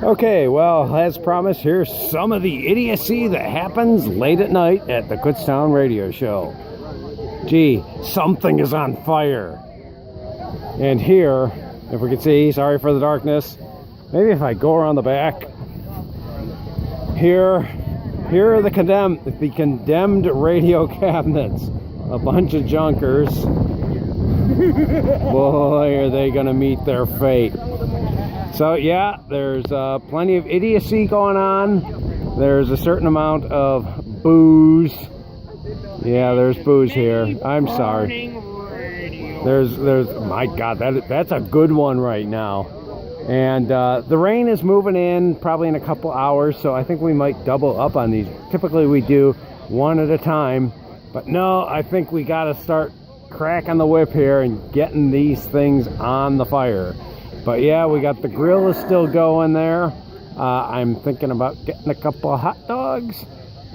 Okay, well, as promised, here's some of the idiocy that happens late at night at the Kutztown radio show. Gee, something is on fire. And here, if we can see, sorry for the darkness, maybe if I go around the back, here are the condemned radio cabinets. A bunch of junkers. Boy, are they gonna meet their fate. So yeah, there's plenty of idiocy going on. There's a certain amount of booze. Yeah, there's booze here. I'm sorry. There's my God, that's a good one right now. And the rain is moving in probably in a couple hours, so I think we might double up on these. Typically we do one at a time, but no, I think we got to start cracking the whip here and getting these things on the fire. But yeah, we got the grill is still going there. I'm thinking about getting a couple of hot dogs.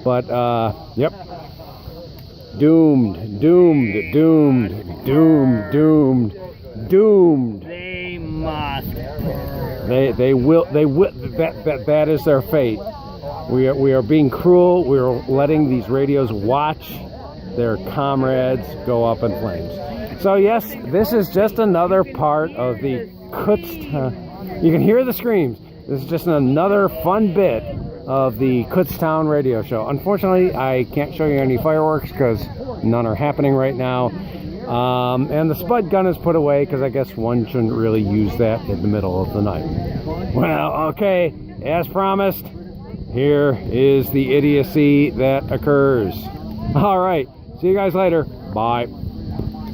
But yep. Doomed. They must. They will. That is their fate. We are being cruel. We are letting these radios watch their comrades go up in flames. So yes, this is just another part of the Kutztown. You can hear the screams. This is just another fun bit of the Kutztown radio show. Unfortunately, I can't show you any fireworks because none are happening right now. And the spud gun is put away because I guess one shouldn't really use that in the middle of the night. Well, okay, as promised, here is the idiocy that occurs. All right, see you guys later. Bye.